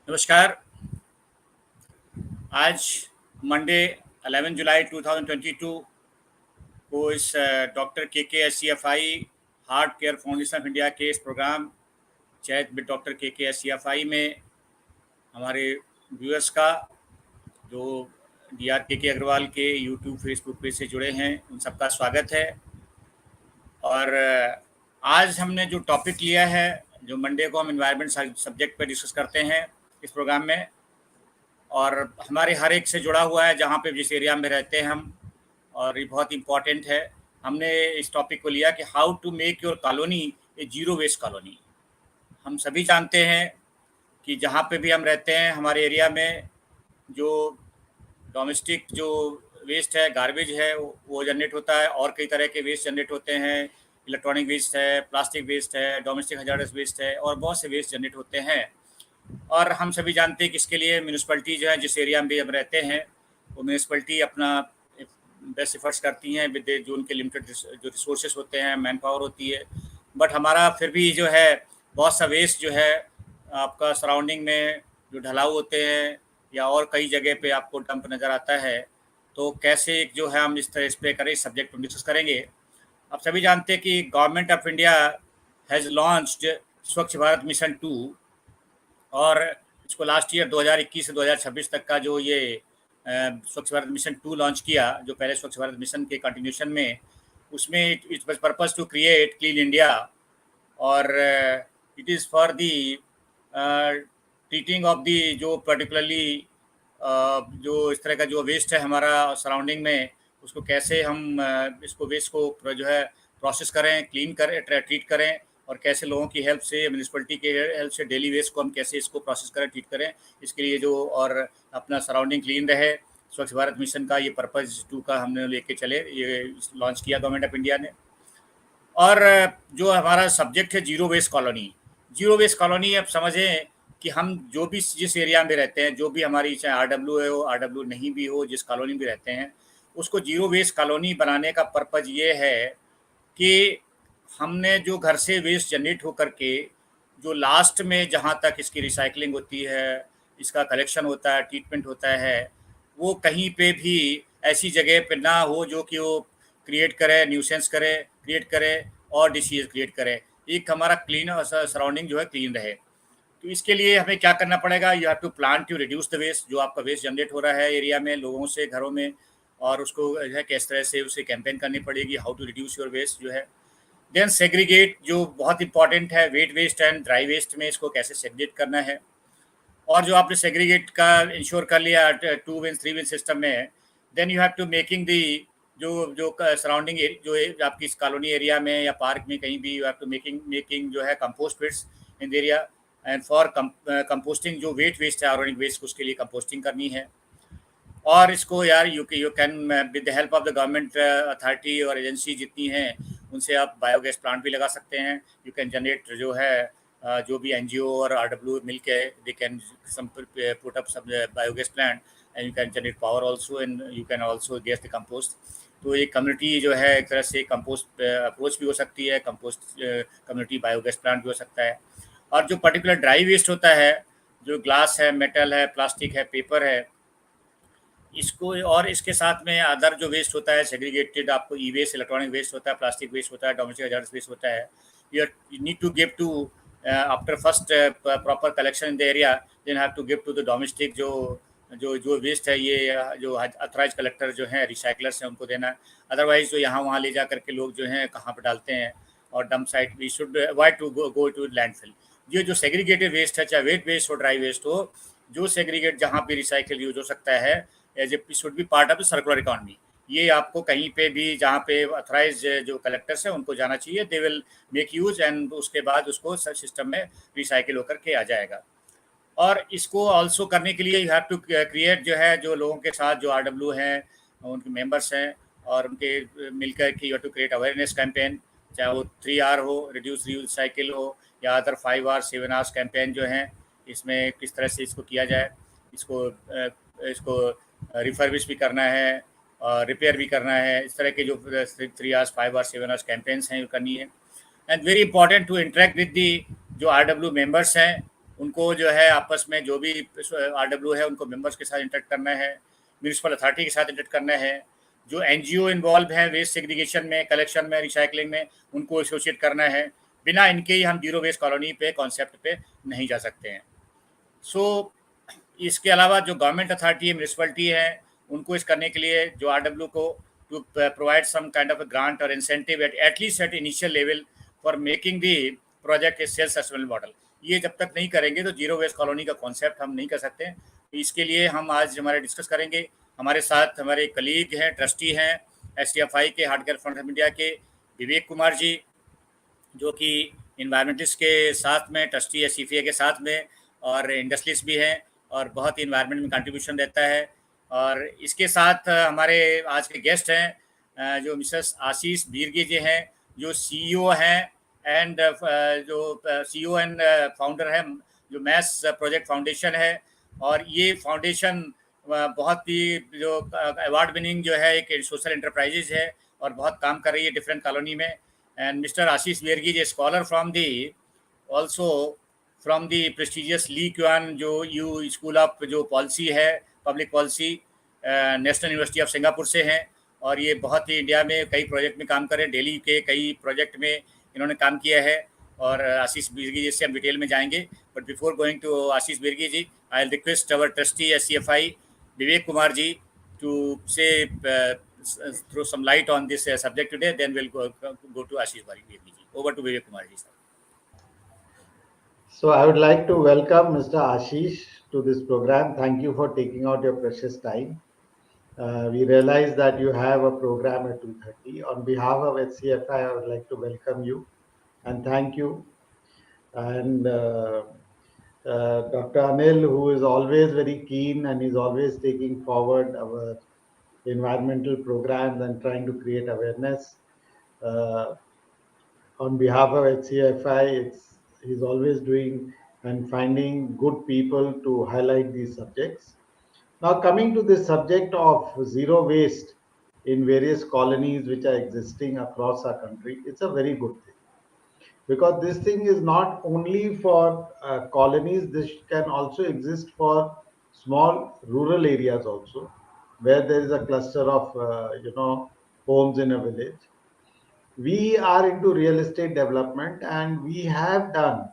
नमस्कार। आज मंडे 11 जुलाई 2022 को इस doctor K S C F I heart care foundation of India के इस program chat with doctor K S C F I में हमारे व्यूअर्स का जो डी आर के अग्रवाल के यूट्यूब फेसबुक पे से जुड़े हैं उन सबका स्वागत है। और आज हमने जो टॉपिक लिया है, जो मंडे को हम एनवायरनमेंट सब्जेक्ट पर डिस्कस करते हैं इस प्रोग्राम में, और हमारे हर एक से जुड़ा हुआ है जहाँ पे जिस एरिया में रहते हैं हम, और ये बहुत इम्पॉर्टेंट है। हमने इस टॉपिक को लिया कि how to make your colony a zero waste colony. हम सभी जानते हैं कि जहाँ पे भी हम रहते हैं हमारे एरिया में जो डोमेस्टिक जो वेस्ट है, गार्बेज है, वो जनरेट होता है, और कई तरह के वेस्ट जनरेट होते हैं। इलेक्ट्रॉनिक वेस्ट है, प्लास्टिक वेस्ट है, डोमेस्टिक हजार्डस वेस्ट है, और बहुत से वेस्ट जनरेट होते हैं। और हम सभी जानते हैं कि इसके लिए म्यूनिसिपलिटी जो है, जिस एरिया में भी हम रहते हैं, वो म्यूनिसिपलिटी अपना बेस्ट एफर्ट्स करती हैं विद जो उनके लिमिटेड जो रिसोर्सेज होते हैं, मैन पावर होती है। बट हमारा फिर भी जो है बहुत सा वेस्ट जो है आपका सराउंडिंग में जो ढलाव होते हैं या और कई जगह पे आपको डंप नज़र आता है। तो कैसे जो है हम इस तरह इस पे करें, इस सब्जेक्ट पर डिस्कस करेंगे। आप सभी जानते हैं कि government of India has launched स्वच्छ भारत मिशन 2, और इसको लास्ट ईयर 2021 से 2026 तक का जो ये स्वच्छ भारत मिशन 2 लॉन्च किया, जो पहले स्वच्छ भारत मिशन के कंटिन्यूशन में, उसमें it's purpose to create clean India, और it is for the treating of the जो पर्टिकुलरली जो इस तरह का जो वेस्ट है हमारा सराउंडिंग में, उसको कैसे हम इसको वेस्ट को जो है प्रोसेस करें, क्लीन करें, ट्रीट करें, और कैसे लोगों की हेल्प से, म्यूनिसिपलिटी के हेल्प से डेली वेस्ट को हम कैसे इसको प्रोसेस करें, ट्रीट करें, इसके लिए जो और अपना सराउंडिंग क्लीन रहे। स्वच्छ भारत मिशन का ये पर्पज़ 2 का हमने लेके चले, ये लॉन्च किया गवर्नमेंट ऑफ इंडिया ने। और जो हमारा सब्जेक्ट है zero waste colony. Zero waste colony आप समझें कि हम जो भी जिस एरिया में रहते हैं, जो भी हमारी चाहे आरडब्ल्यू है हो, आरडब्ल्यू नहीं भी हो, जिस कॉलोनी में रहते हैं, उसको जीरो वेस्ट कॉलोनी बनाने का पर्पज़ ये है कि हमने जो घर से वेस्ट जनरेट होकर के जो लास्ट में जहाँ तक इसकी रिसाइकलिंग होती है, इसका कलेक्शन होता है, ट्रीटमेंट होता है, वो कहीं पे भी ऐसी जगह पे ना हो जो कि वो क्रिएट करे, न्यूसेंस करे, क्रिएट करे और डिसीज क्रिएट करे। एक हमारा क्लीन सराउंडिंग जो है क्लीन रहे। तो इसके लिए हमें क्या करना पड़ेगा? You have to plan to reduce the waste. जो आपका वेस्ट जनरेट हो रहा है एरिया में, लोगों से, घरों में, और उसको जो है किस तरह से उसे कैंपेन करनी पड़ेगी, how to reduce your waste जो है। देन सेग्रीगेट, जो बहुत इंपॉर्टेंट है, wet waste and dry waste में इसको कैसे सेग्रीगेट करना है। और जो आपने सेग्रीगेट का इंश्योर कर लिया 2 विन 3 विन सिस्टम में, then you have to making the जो जो सराउंडिंग जो आपकी इस कॉलोनी एरिया में या पार्क में कहीं भी, यू हैव टू मेकिंग जो है compost pits in the area, and for composting जो वेट वेस्ट है, ऑर्गेनिक वेस्ट, उसके लिए कंपोस्टिंग करनी है। और इसको यार you can with the help of the government authority और एजेंसी जितनी हैं, उनसे आप बायोगैस प्लांट भी लगा सकते हैं। यू कैन जनरेट जो है जो भी एनजीओ और आरडब्ल्यू मिल के they can put up some biogas plant, and you can generate power also, and you can also gas the compost. तो ये कम्युनिटी जो है एक तरह से कंपोस्ट अप्रोच भी हो सकती है, कंपोस्ट कम्युनिटी बायोगैस प्लांट भी हो सकता है। और जो पर्टिकुलर ड्राई वेस्ट होता है, जो ग्लास है, मेटल है, प्लास्टिक है, पेपर है, इसको, और इसके साथ में अदर जो वेस्ट होता है सेग्रीगेटेड, आपको ई वेस्ट, इलेक्ट्रॉनिक वेस्ट होता है, प्लास्टिक वेस्ट होता है, डोमेस्टिक हजार्डस वेस्ट होता है। You need to give to after first proper collection in the area, then have to give to the domestic जो जो जो वेस्ट है, ये जो अथराइज कलेक्टर जो हैं, रिसाइकलर्स हैं, उनको देना। अदरवाइज जो यहाँ वहाँ ले जा करके लोग जो हैं कहाँ पर डालते हैं, और dump site we should avoid to go to landfill. ये जो सेग्रीगेटेड वेस्ट है, चाहे वेट वेस्ट हो, ड्राई वेस्ट हो, जो सेग्रीगेट जहाँ पे रिसाइकिल यूज हो सकता है, as a should be part of the circular economy. ये आपको कहीं पे भी जहाँ पे अथराइज जो कलेक्टर्स हैं उनको जाना चाहिए, they will make use, and उसके बाद उसको सिस्टम में रिसाइकिल होकर के आ जाएगा। और इसको ऑल्सो करने के लिए यू हैव टू क्रिएट जो है, जो लोगों के साथ जो आरडब्ल्यू हैं, उनके मेंबर्स हैं, और उनके मिलकर के you have to create awareness campaign, चाहे वो 3R हो, रिड्यूस रीयूज साइकिल हो, या अदर 5R 7R कैंपेन जो हैं, इसमें किस तरह से इसको किया जाए। इसको रिफर्बिश भी करना है और रिपेयर भी करना है। इस तरह के जो 3R 5R 7R कैंपेन्स हैं करनी है। And very important to interact with the जो आरडब्ल्यू मेंबर्स हैं, उनको जो है आपस में जो भी RW है उनको मेंबर्स के साथ इंटरेक्ट करना है, म्यूनिसिपल अथॉरिटी के साथ इंटरेक्ट करना है, जो NGO इन्वॉल्व हैं वेस्ट सेग्रीगेशन में, कलेक्शन में, रिसाइकलिंग में, उनको एसोसिएट करना है। बिना इनके ही हम जीरो वेस्ट कॉलोनी पे कॉन्सेप्ट पे नहीं जा सकते हैं। सो इसके अलावा जो गवर्नमेंट अथॉरिटी है, म्यूनिसिपलिटी है, उनको इस करने के लिए जो RW को to provide some kind of grant और incentive at least at initial level for making the project a self sustainable model. ये जब तक नहीं करेंगे तो जीरो वेस्ट कॉलोनी का कॉन्सेप्ट हम नहीं कर सकते। इसके लिए हम आज हमारे डिस्कस करेंगे। हमारे साथ हमारे कलीग हैं, ट्रस्टी हैं STFI के, heart care fund of India के विवेक कुमार जी, जो कि इन्वायरमेंटलिस्ट के साथ में ट्रस्टी है CFA के साथ में, और इंडस्ट्रियलिस्ट भी हैं और बहुत ही इन्वायरमेंट में कंट्रीब्यूशन देता है। और इसके साथ हमारे आज के गेस्ट हैं जो मिसेस आशीष बीरगी जी हैं, जो CEO हैं एंड जो CEO एंड फाउंडर है जो मैस प्रोजेक्ट फाउंडेशन है। और ये फाउंडेशन बहुत ही जो अवार्ड विनिंग जो है एक सोशल एंटरप्राइजेज है और बहुत काम कर रही है डिफरेंट कॉलोनी में। And mister Ashish Birgi ji scholar from the also from the prestigious Lee Kuan जो यू स्कूल ऑफ जो पॉलिसी है, public policy, national university of Singapore से हैं। और ये बहुत ही इंडिया में कई प्रोजेक्ट में काम कर रहे हैं, दिल्ली के कई प्रोजेक्ट में इन्होंने काम किया है। और आशीष बीरगी जी से हम डिटेल में जाएंगे। But before going to Ashish Birgi ji, I will request our trustee SCFI Vivek Kumar ji to say throw some light on this subject today. Then we'll go to Ashish Birgi ji. Over to Vivek Kumar ji, sir. So I would like to welcome Mr. Ashish to this program. Thank you for taking out your precious time. We realize that you have a program at 2:30. On behalf of SCFI, I would like to welcome you and thank you. And Dr. Anil, who is always very keen and is always taking forward our environmental programs and trying to create awareness. On behalf of HCFI, he's always doing and finding good people to highlight these subjects. Now, coming to this subject of zero waste in various colonies which are existing across our country, it's a very good thing. Because this thing is not only for colonies, this can also exist for small rural areas also, where there is a cluster of homes in a village. We are into real estate development and we have done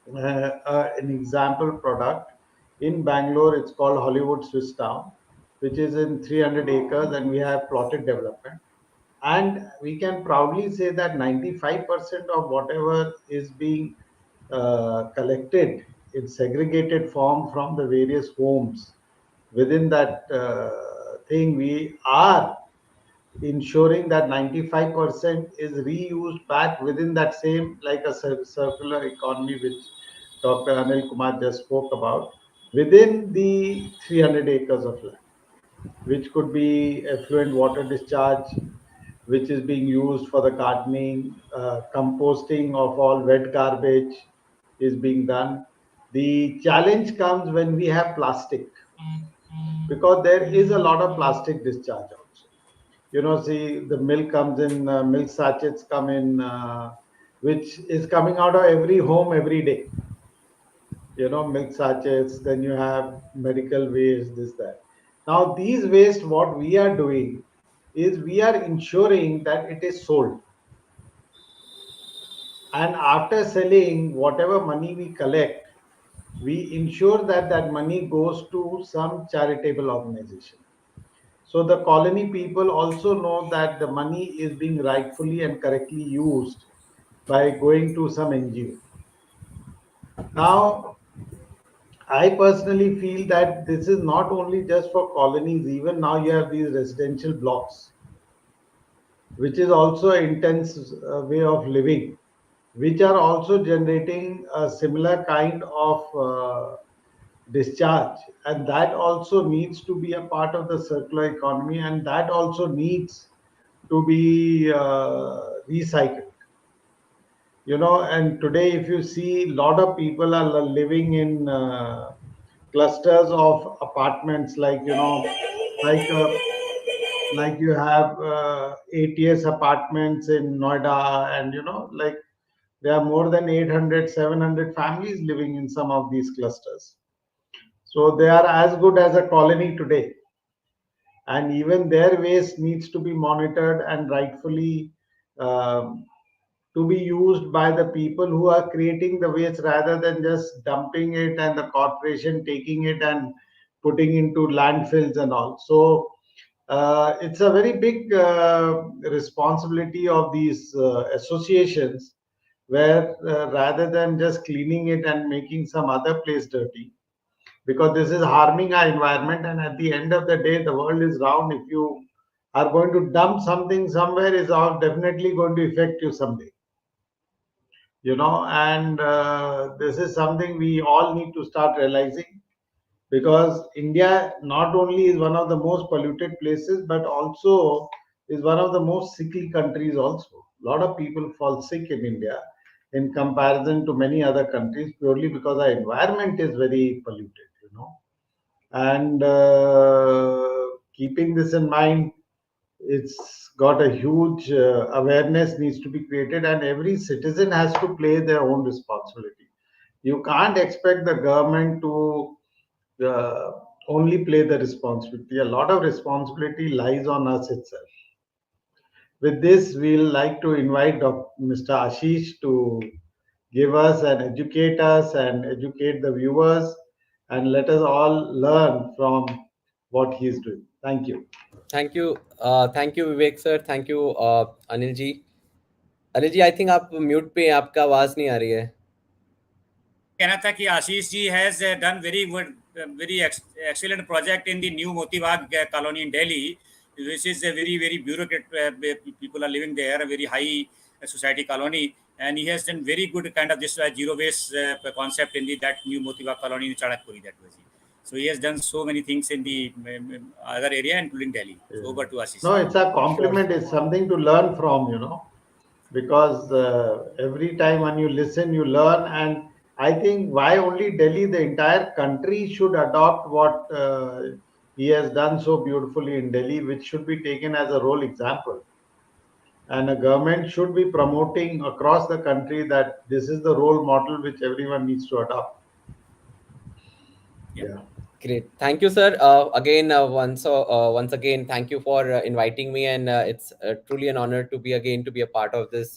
an example product in Bangalore. It's called Hollywood Swiss Town, which is in 300 acres, and we have plotted development. And we can proudly say that 95% of whatever is being collected in segregated form from the various homes within that thing, we are ensuring that 95% is reused back within that same, like a circular economy, which Dr. Anil Kumar just spoke about, within the 300 acres of land, which could be effluent water discharge, which is being used for the gardening, composting of all wet garbage is being done. The challenge comes when we have plastic, because there is a lot of plastic discharge also. See, the milk comes in, milk sachets come in, which is coming out of every home every day. Milk sachets, then you have medical waste, this, that. Now, these waste, what we are doing is we are ensuring that it is sold. And after selling, whatever money we collect, we ensure that that money goes to some charitable organization. So the colony people also know that the money is being rightfully and correctly used by going to some NGO. Now, I personally feel that this is not only just for colonies. Even now you have these residential blocks, which is also an intense way of living, which are also generating a similar kind of discharge. And that also needs to be a part of the circular economy, and that also needs to be recycled. And today, if you see, a lot of people are living in clusters of apartments, like you have ATS apartments in Noida, and There are more than 800, 700 families living in some of these clusters. So they are as good as a colony today. And even their waste needs to be monitored and rightfully um, to be used by the people who are creating the waste rather than just dumping it and the corporation taking it and putting into landfills and all. So it's a very big responsibility of these associations where rather than just cleaning it and making some other place dirty, because this is harming our environment, and at the end of the day the world is round. If you are going to dump something somewhere, is all definitely going to affect you someday, and this is something we all need to start realizing, because India not only is one of the most polluted places but also is one of the most sickly countries also. A lot of people fall sick in India in comparison to many other countries, purely because our environment is very polluted. And keeping this in mind, it's got a huge awareness needs to be created, and every citizen has to play their own responsibility. You can't expect the government to uh, only play the responsibility. A lot of responsibility lies on us itself. With this, we'll like to invite Mr. Ashish to give us and educate us and educate the viewers, and let us all learn from what he is doing. Thank you. Thank you Vivek sir, thank you Anil ji. Anil ji, I think आप mute पे हैं, आपका आवाज नहीं आ रही है। कहना था कि Ashish ji has done very good, very excellent project in the new Motibag colony in Delhi, which is a very bureaucrat people are living there, a very high society colony, and he has done very good kind of this zero waste concept in that new Motibag colony in Chanakpuri, that was. So he has done so many things in the other area, including Delhi. So over to Ashish. No, it's a compliment. It's something to learn from, because every time when you listen, you learn. And I think why only Delhi, the entire country should adopt what he has done so beautifully in Delhi, which should be taken as a role example. And a government should be promoting across the country that this is the role model which everyone needs to adopt. Yeah. Great. Thank you, sir. Once again, thank you for inviting me, and it's truly an honor to be a part of this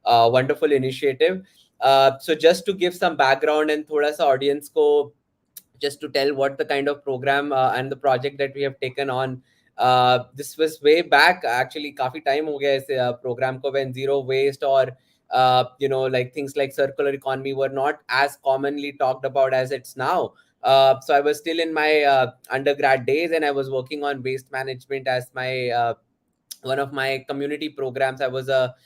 wonderful initiative. So just to give some background and thoda sa audience ko, just to tell what the kind of program and the project that we have taken on. This was way back, actually, काफी time हो गया इस program को, when zero waste or like things like circular economy were not as commonly talked about as it's now. So I was still in my undergrad days, and I was working on waste management as my one of my community programs. I was a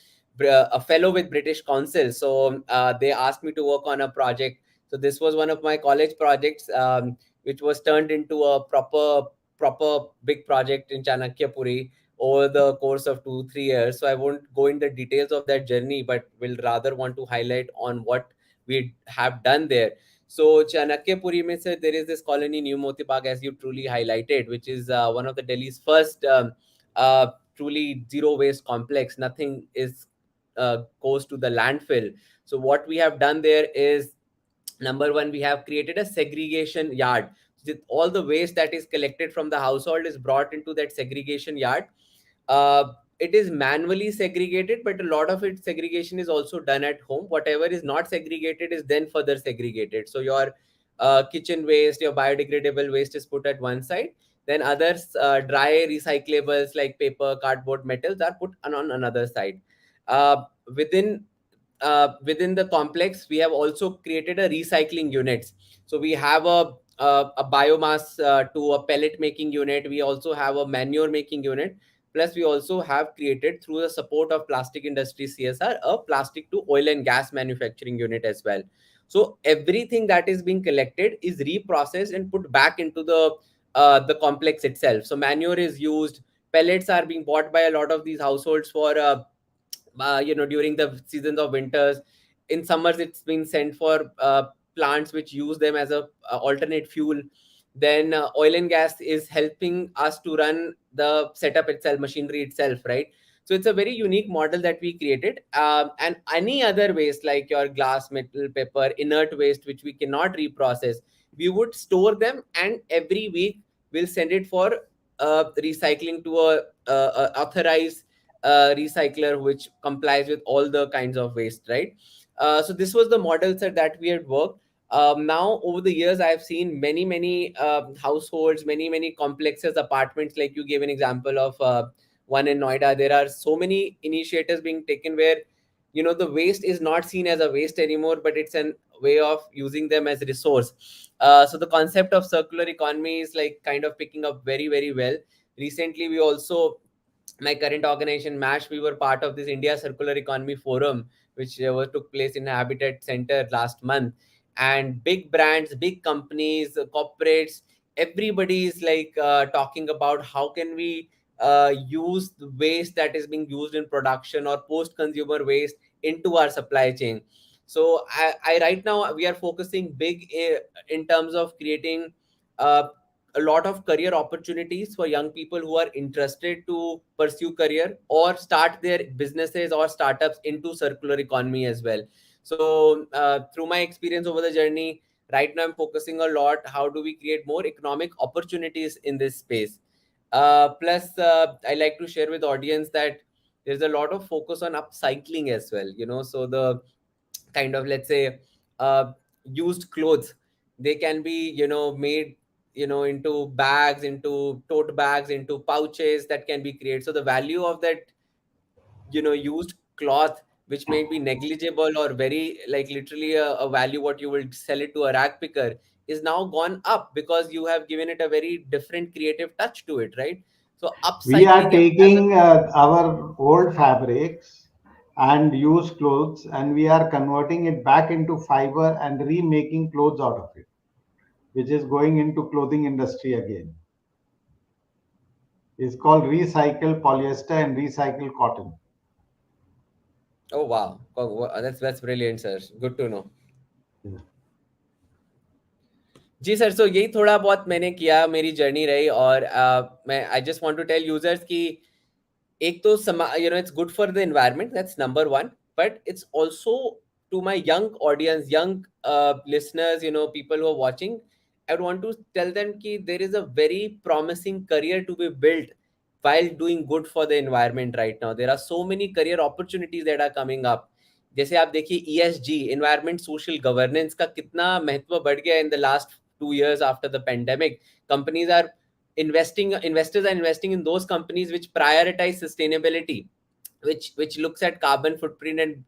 fellow with British Council, so they asked me to work on a project. So this was one of my college projects, which was turned into a proper big project in Chanakyapuri over the course of 2-3 years. So I won't go into the details of that journey, but will rather want to highlight on what we have done there. So Chanakyapuri mein sir, there is this colony New Motibag, as you truly highlighted, which is one of the Delhi's first truly zero waste complex. Nothing is goes to the landfill. So what we have done there is, number one, we have created a segregation yard. All the waste that is collected from the household is brought into that segregation yard. It is manually segregated, but a lot of its segregation is also done at home. Whatever is not segregated is then further segregated. So your kitchen waste, your biodegradable waste is put at one side. Then others, dry recyclables like paper, cardboard, metals are put on another side. Uh, within within the complex, we have also created a recycling units. So we have a biomass to a pellet making unit. We also have a manure making unit. Plus, we also have created, through the support of Plastic Industry CSR, a plastic to oil and gas manufacturing unit as well. So everything that is being collected is reprocessed and put back into the complex itself. So manure is used. Pellets are being bought by a lot of these households for during the seasons of winters. In summers, it's been sent for plants which use them as a alternate fuel. Then oil and gas is helping us to run the setup itself, machinery itself, right? So it's a very unique model that we created. And any other waste like your glass, metal, paper, inert waste, which we cannot reprocess, we would store them, and every week we'll send it for recycling to a authorized recycler which complies with all the kinds of waste, right? So this was the model, sir, that we had worked. Now over the years I've seen many households, many complexes, apartments, like you gave an example of one in Noida. There are so many initiatives being taken where the waste is not seen as a waste anymore, but it's an way of using them as a resource. So the concept of circular economy is like kind of picking up very well. Recently we also, my current organization MASH, we were part of this India Circular Economy Forum, which took place in Habitat Center last month. And big brands, big companies, corporates, everybody is like talking about how can we use the waste that is being used in production or post consumer waste into our supply chain. So I right now we are focusing big in terms of creating a lot of career opportunities for young people who are interested to pursue career or start their businesses or startups into circular economy as well. So through my experience over the journey, right now I'm focusing a lot how do we create more economic opportunities in this space. Plus I like to share with audience that there's a lot of focus on upcycling as well, so the kind of, let's say, used clothes, they can be made into bags, into tote bags, into pouches that can be created. So the value of that used cloth, which may be negligible or very like literally a value what you will sell it to a rag picker, is now gone up because you have given it a very different creative touch to it, right? So We are upcycling as a taking our old fabrics and used clothes, and we are converting it back into fiber and remaking clothes out of it, which is going into clothing industry again. It's called recycled polyester and recycled cotton. oh wow. Oh, that's brilliant, sir. Good to know. Yeah. जी sir, so यही थोड़ा बहुत मैंने किया, मेरी journey रही। और मैं I just want to tell users कि एक तो it's good for the environment, that's number one, but it's also to my young audience, young listeners, people who are watching, I would want to tell them कि there is a very promising career to be built while doing good for the environment right now. There are so many career opportunities that are coming up. जैसे आप देखिए ESG, environment social governance का कितना महत्व बढ़ गया in the last 2 years after the pandemic. Companies are investors are investing in those companies which prioritize sustainability, which looks at carbon footprint and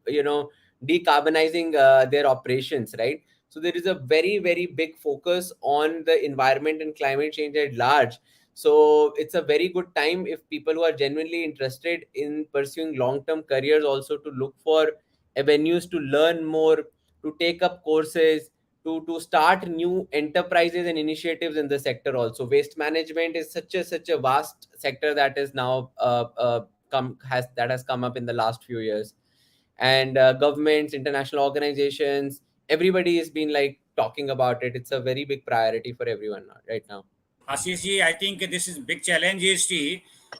decarbonizing their operations, right? So there is a very big focus on the environment and climate change at large. So it's a very good time if people who are genuinely interested in pursuing long term careers also to look for avenues to learn more, to take up courses, to start new enterprises and initiatives in the sector. Also, waste management is such a vast sector that is now has come up in the last few years. And governments, international organizations, everybody has been like talking about it. It's a very big priority for everyone right now. Ashish ji, I think this is big challenge is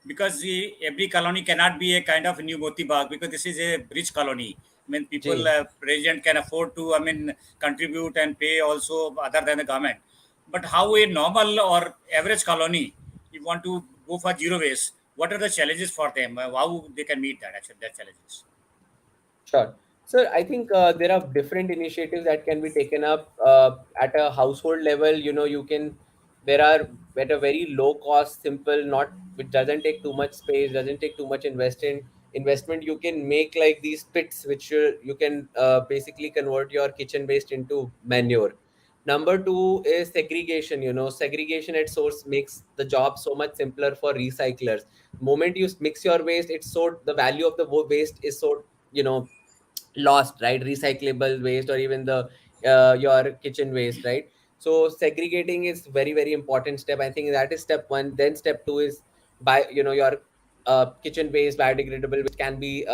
because every colony cannot be a kind of new Moti Bagh, because this is a rich colony. I mean, people, Ji. president can afford to, I mean, contribute and pay also other than the government. But how a normal or average colony, you want to go for zero waste, what are the challenges for them? How they can meet that, actually, their challenges? Sure. So I think there are different initiatives that can be taken up at a household level. There are at a very low cost, simple, not which doesn't take too much space, doesn't take too much investment. You can make like these pits, which you can basically convert your kitchen waste into manure. Number two is segregation. Segregation at source makes the job so much simpler for recyclers. Moment you mix your waste, it's so the value of the waste is so lost, right? Recyclable waste or even the your kitchen waste, right? So segregating is very important step. I think that is step one. Then step two is by your kitchen waste, biodegradable, which can be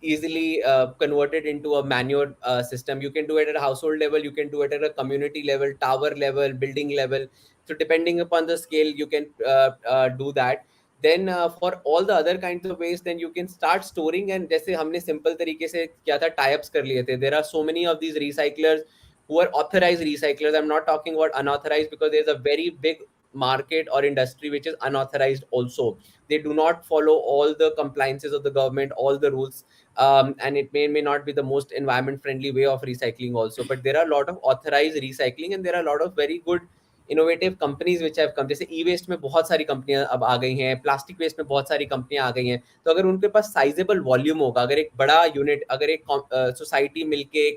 easily converted into a manure system. You can do it at a household level, you can do it at a community level, tower level, building level. So depending upon the scale, you can do that. then for all the other kinds of waste, then you can start storing. And जैसे हमने simple तरीके से क्या था, tie-ups कर लिए थे. There are so many of these recyclers who are authorized recyclers. I'm not talking about unauthorized, because there's a very big market or industry which is unauthorized also. They do not follow all the compliances of the government, all the rules, and it may not be the most environment friendly way of recycling also. But there are a lot of authorized recycling, and there are a lot of very good innovative companies which have come. जैसे ई waste में बहुत सारी कंपनियां अब आ गई हैं, plastic waste में बहुत सारी कंपनियां आ गई हैं. तो अगर उनके पास साइजेबल वॉल्यूम होगा, अगर एक बड़ा यूनिट, अगर एक सोसाइटी मिलके,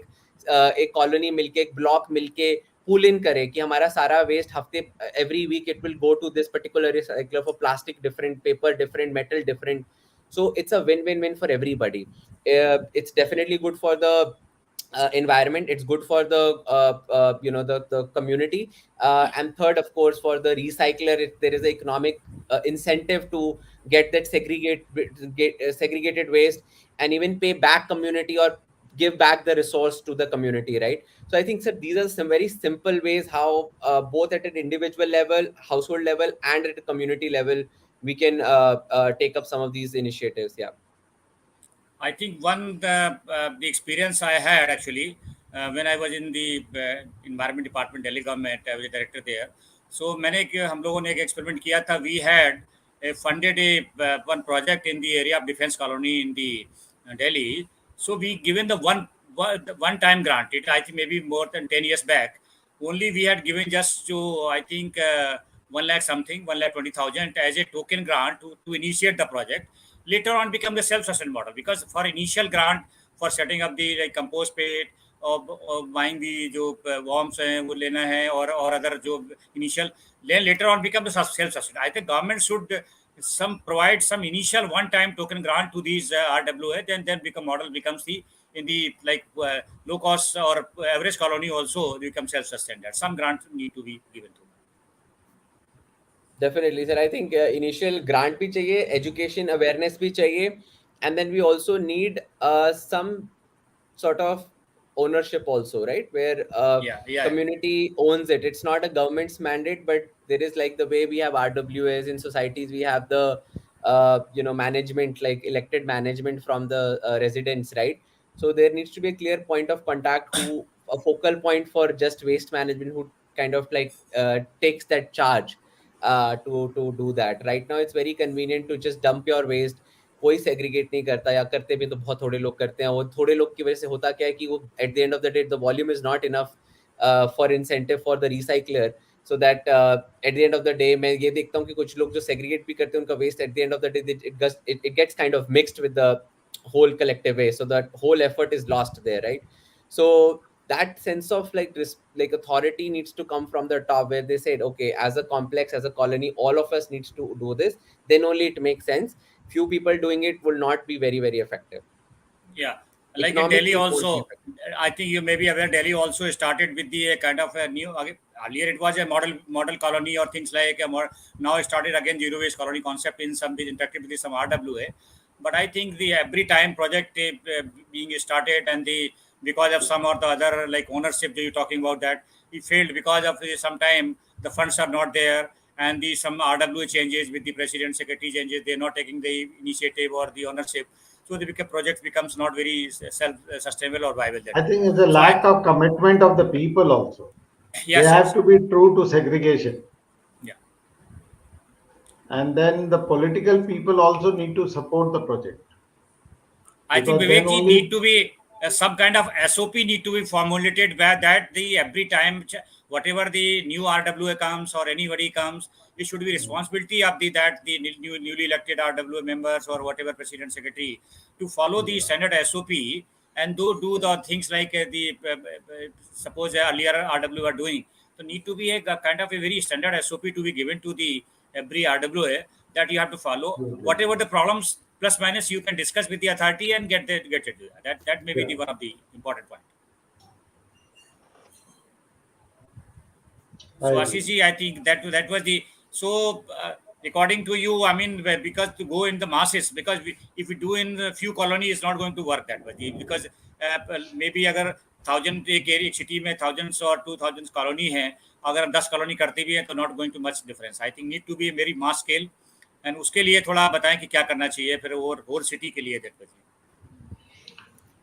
एक कॉलोनी मिलके, एक ब्लॉक मिलके पुल इन करे कि हमारा सारा वेस्ट हफ्ते, every week it will go to this particular recycler for plastic different, paper different, metal different. So it's a win-win-win for everybody. It's definitely good for the environment, it's good for the the community, and third, of course, for the recycler, if there is an economic incentive to get that segregated waste, and even pay back community or give back the resource to the community, right? So I think, sir, these are some very simple ways how both at an individual level, household level, and at a community level, we can take up some of these initiatives. Yeah. I think the experience I had actually when I was in the environment department, Delhi government, I was a director there. So हम लोगों ने एक experiment किया था. We had funded one project in the area of defense colony in the Delhi. So we given the one time grant. I think maybe more than 10 years back. Only we had given just to, I think 1 lakh something, 1,20,000 as a token grant to initiate the project. Later on become the self-sustained model, because for initial grant for setting up the like compost pit or buying the जो worms हैं वो लेना है और other जो initial, then later on become the self-sustained. I think government should provide some initial one-time token grant to these RWA, then become model becomes the in the like low cost or average colony also become self-sustained. Some grants need to be given to them. Definitely, sir. I think initial grant bhi chahiye, education awareness bhi chahiye, and then we also need some sort of ownership also, right? Where Yeah. community owns it. It's not a government's mandate, but there is, like the way we have RWAs in societies, we have the management, like elected management from the residents, right? So there needs to be a clear point of contact, who a focal point for just waste management, who kind of like takes that charge to do that. Right now it's very convenient to just dump your waste. कोई segregate नहीं करता, या करते भी तो बहुत थोड़े लोग करते हैं. वो थोड़े लोग की वजह से होता क्या है कि वो eight the end of the day the volume is not enough for incentive for the recycler. So that at the end of the day मैं ये देखता हूँ कि कुछ लोग जो सेग्रीगेट भी करते हैं, उनका waste at the end of the day it gets kind of mixed with the whole collective waste, so that whole effort is lost there, right? So that sense of like authority needs to come from the top, where they said, okay, as a complex, as a colony, all of us needs to do this, then only it makes sense. Few people doing it will not be very, very effective. Yeah, like in Delhi also, I think you may be aware, Delhi also started with the kind of a new, earlier it was a model colony or things like now it started again zero waste colony concept in some interactive with some RWA. But I think the every time project being started and because of some or the other like ownership that you're talking about, that it failed because of sometime the funds are not there, and some RWA changes with the president secretary changes, they're not taking the initiative or the ownership, so the project becomes not very self-sustainable or viable there. I think it's a lack of commitment of the people also. Yes, they have to be true to segregation. Yeah. And then the political people also need to support the project. I think Vivek, need to be some kind of SOP need to be formulated, where that the every time whatever the new RWA comes or anybody comes, it should be responsibility of the newly elected RWA members or whatever president secretary to follow the standard SOP and do the things like suppose earlier RWA are doing. So need to be a kind of a very standard SOP to be given to the every RWA that you have to follow. Whatever the problems plus minus you can discuss with the authority and get it. That may be one of the important point. So Ashish, I think that was the according to you, I mean, because to go in the masses, because if we do in a few colonies, it's not going to work that way, because maybe अगर 1,000 एक city में thousands or 2,000 colony है, अगर 10 colony करते भी हैं तो not going to much difference. I think need to be very mass scale and उसके लिए थोड़ा बताएं कि क्या करना चाहिए फिर और सिटी के लिए that was.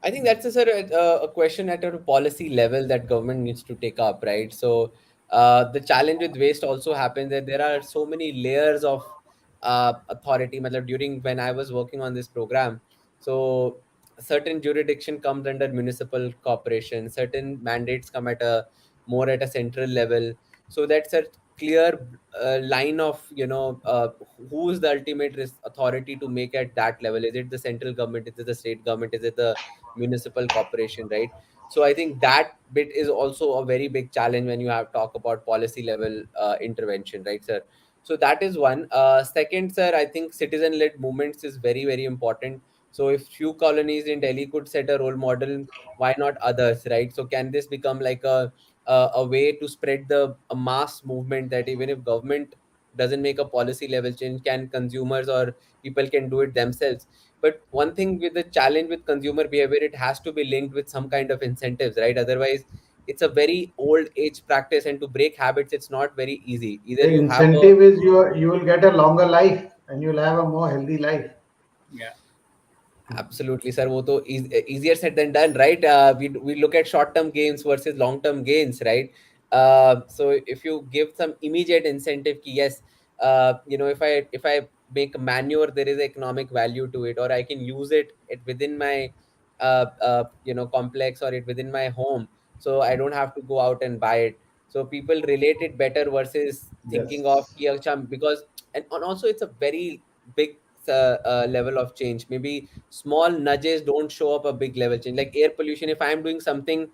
I think that's a, sort of, a question at a policy level that government needs to take up, right? So the challenge with waste also happens that there are so many layers of authority. Matlab, during when I was working on this program, so certain jurisdiction comes under municipal corporation, certain mandates come at a more at a central level. So that's a clear line of who is the ultimate authority to make at that level. Is it the central government? Is it the state government? Is it the municipal corporation, right? So I think that bit is also a very big challenge when you have talk about policy level intervention, right, sir? So that is one. Second, sir, I think citizen led movements is very very important. So if few colonies in Delhi could set a role model, why not others, right? So can this become like a way to spread the a mass movement, that even if government doesn't make a policy level change, can consumers or people can do it themselves? But one thing with the challenge with consumer behavior, it has to be linked with some kind of incentives, right? Otherwise, it's a very old age practice, and to break habits, it's not very easy. Either The you have a incentive is you will get a longer life and you'll have a more healthy life. Yeah. Absolutely, sir. वो तो easier said than done, right? We look at short-term gains versus long-term gains, right? So if you give some immediate incentive, ki yes, if I make manure, there is economic value to it, or I can use it within my complex, or it within my home, so I don't have to go out and buy it. So people relate it better versus thinking of Yes. ki, "Achha," because and also it's a very big level of change. Maybe small nudges don't show up a big level change, like air pollution. If I'm doing something,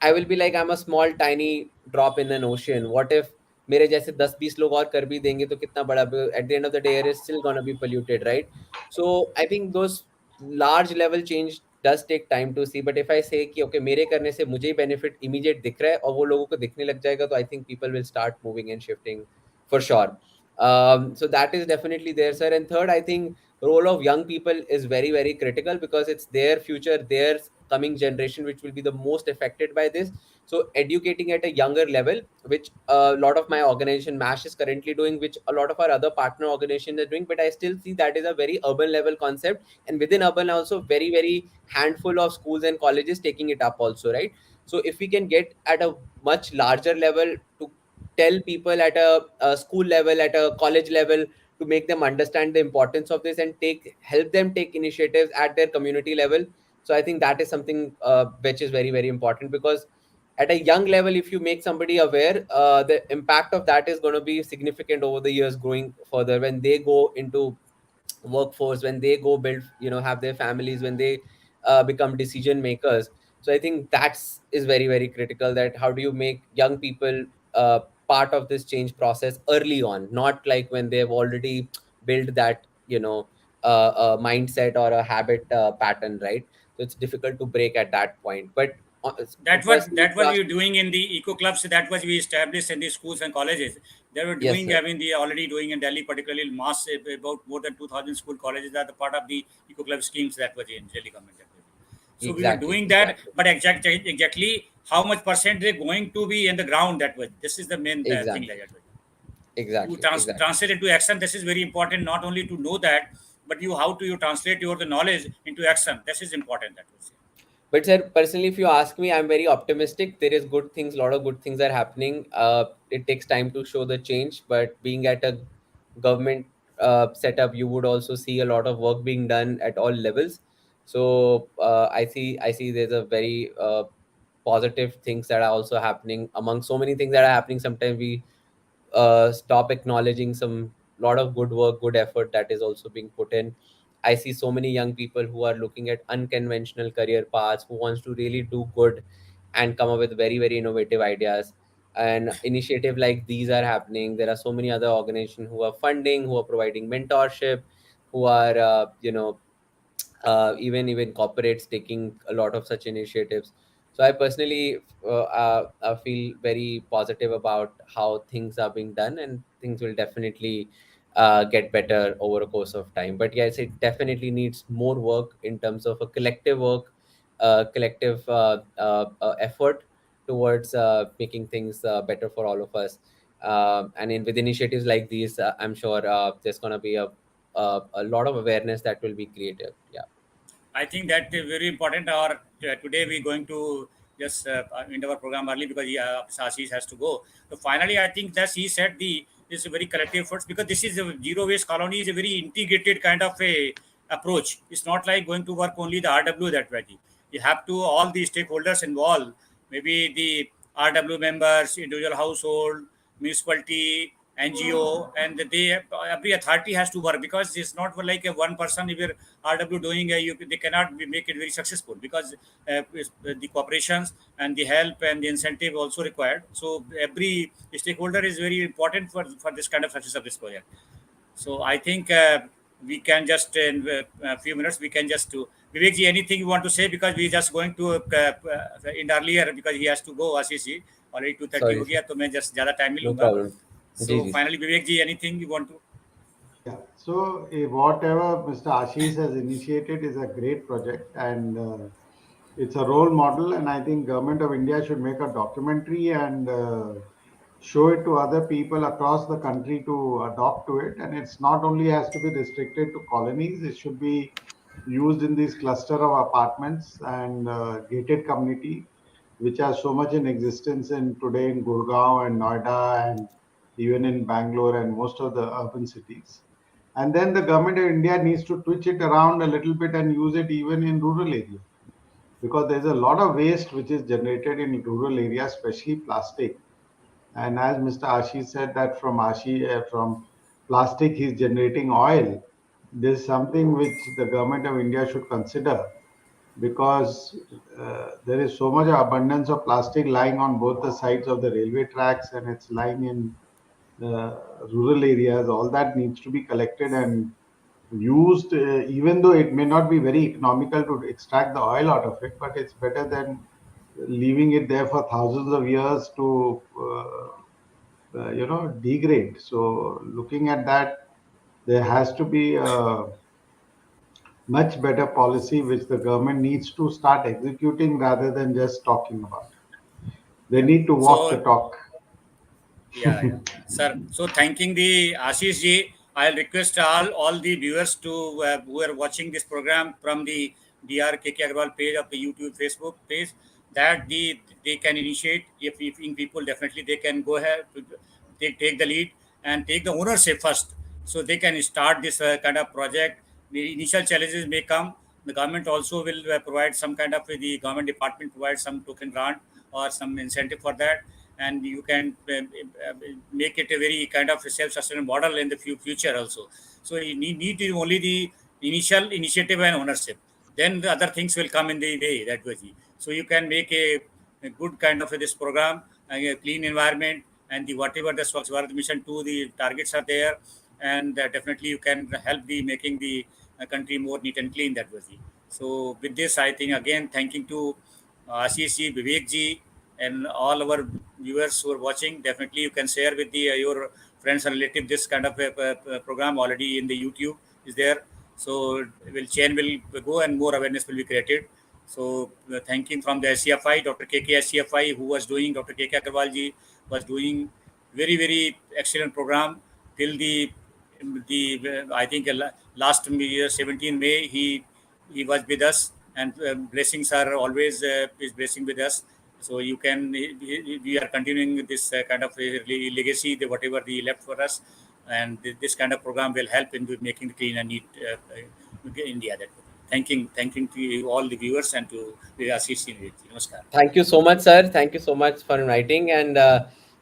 I will be like, I'm a small tiny drop in an ocean. What if मेरे जैसे 10-20 लोग और कर भी देंगे तो कितना बड़ा, at the end of the day air is still gonna be polluted, right? So I think those large level change does take time to see. But if I say कि okay, मेरे करने से मुझे ही benefit immediate दिख रहा है और वो लोगों को दिखने लग जाएगा, तो I think people will start moving and shifting for sure. So that is definitely there, sir. And third, I think role of young people is very very critical, because it's their future, their coming generation which will be the most affected by this. So educating at a younger level, which a lot of my organization MASH is currently doing, which a lot of our other partner organizations are doing, but I still see that is a very urban level concept, and within urban also very very handful of schools and colleges taking it up also, right? So if we can get at a much larger level to tell people at a school level, at a college level, to make them understand the importance of this and help them take initiatives at their community level. So I think that is something which is very very important, because at a young level, if you make somebody aware, the impact of that is going to be significant over the years growing further, when they go into workforce, when they go build, have their families, when they become decision makers. So I think that's is very very critical, that how do you make young people part of this change process early on, not like when they've already built that mindset or a habit pattern, right? So it's difficult to break at that point. But uh, personally, if That you was ask we me, doing in the eco clubs. That was we established in the schools and colleges. They were yes doing, sir, I mean, they already doing in Delhi, particularly mass, about more than 2,000 school colleges are the part of the eco club schemes that was in Delhi government. That was. So we were exactly doing that, exactly but exactly how much percent they're going to be in the ground. That was, this is the main thing like exactly that. To exactly exactly. translate into action, this is very important. Not only to know that, but you how to you translate your the knowledge into action. This is important. That was. But sir, personally, if you ask me, I'm very optimistic. There is good things, a lot of good things are happening. It takes time to show the change, but being at a government setup, you would also see a lot of work being done at all levels. So I see there's a very positive things that are also happening. Among so many things that are happening, sometimes we stop acknowledging some lot of good work, good effort that is also being put in. I see so many young people who are looking at unconventional career paths, who wants to really do good and come up with very very innovative ideas. And initiative like these are happening. There are so many other organizations who are funding, who are providing mentorship, who are even corporates taking a lot of such initiatives. So I personally feel very positive about how things are being done, and things will definitely get better over a course of time. But yes, it definitely needs more work in terms of a collective work, collective effort towards making things better for all of us. And with initiatives like these, I'm sure there's going to be a lot of awareness that will be created. Yeah. I think that is very important. Our today we're going to just end our program early because Ashish has to go. So finally, I think that he said this is a very collective efforts, because this is a zero waste colony is a very integrated kind of a approach. It's not like going to work only the RW that way. You have to all the stakeholders involved, maybe the RW members, individual household, municipality, NGO, and every authority has to work, because it's not like a one person. If you're RW doing they cannot make it very successful, because the cooperations and the help and the incentive also required. So every stakeholder is very important for this kind of success of this project. So I think we can just in a few minutes we can just do. Vivek ji, anything you want to say, because we just going to end earlier because he has to go. Ashish ji already 2:30 हो गया, तो मैं just ज़्यादा time नहीं No लूँगा. problem. So finally, Vivek ji, anything you want to? Yeah. So whatever Mr. Ashish has initiated is a great project, and it's a role model. And I think Government of India should make a documentary and show it to other people across the country to adopt to it. And it's not only has to be restricted to colonies; it should be used in these cluster of apartments and gated community, which are so much in existence in today in Gurgaon and Noida and even in Bangalore and most of the urban cities. And then the government of India needs to twitch it around a little bit and use it even in rural areas, because there's a lot of waste which is generated in rural areas, especially plastic. And as Mr. Ashish said that from plastic he's generating oil. This is something which the government of India should consider, because there is so much abundance of plastic lying on both the sides of the railway tracks, and it's lying in rural areas. All that needs to be collected and used, even though it may not be very economical to extract the oil out of it, but it's better than leaving it there for thousands of years to degrade. So looking at that, there has to be a much better policy which the government needs to start executing rather than just talking about it. They Yeah. need to walk the So talk. yeah, sir. So thanking the Ashish ji, I'll request all the viewers to who are watching this program from the Dr. KK Agarwal page of the YouTube, Facebook page, that they can initiate. If in people, definitely they can go ahead to take the lead and take the ownership first, so they can start this kind of project. The initial challenges may come. The government also will provide some kind of the government department provide some token grant or some incentive for that, and you can make it a very kind of self-sustainable model in the future also. So you need only the initial initiative and ownership. Then the other things will come in the way that way. So you can make a good kind of this program, a clean environment, and the whatever the Swachh Bharat mission to the targets are there, and definitely you can help the making the country more neat and clean that way. So with this, I think again thanking to Ashish ji, Vivek ji, and all our viewers who are watching. Definitely you can share with your friends and relatives this kind of a program already in the YouTube is there. So chain will go and more awareness will be created. So thanking from the SCFI, Dr. KK SCFI, who was doing, Dr. KK Agarwal ji was doing very excellent program till the I think last year 17 May he was with us, and blessings are always is blessing with us. So you can we are continuing this kind of legacy, whatever the left for us, and this kind of program will help in making the clean and neat India. That thanking to you, all the viewers, and to the Ashish. Namaskar. Thank you so much, sir. Thank you so much for inviting, and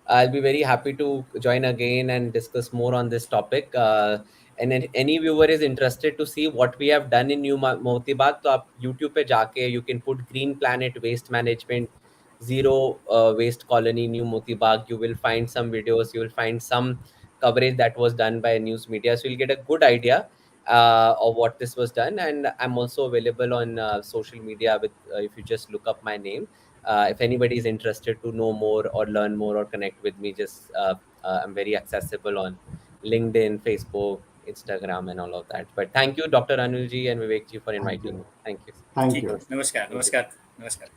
I'll be very happy to join again and discuss more on this topic. And if any viewer is interested to see what we have done in New Moti Bagh, तो आप YouTube पे जाके you can put Green Planet Waste Management, Zero Waste Colony, New Moti Bagh. You will find some videos. You will find some coverage that was done by news media, so you'll get a good idea of what this was done. And I'm also available on social media with if you just look up my name. If anybody is interested to know more or learn more or connect with me, just I'm very accessible on LinkedIn, Facebook, Instagram, and all of that. But thank you, Dr. Anulji and Vivekji, for Thank inviting you. me. Thank you. Thank you. Namaskar. Namaskar. Namaskar.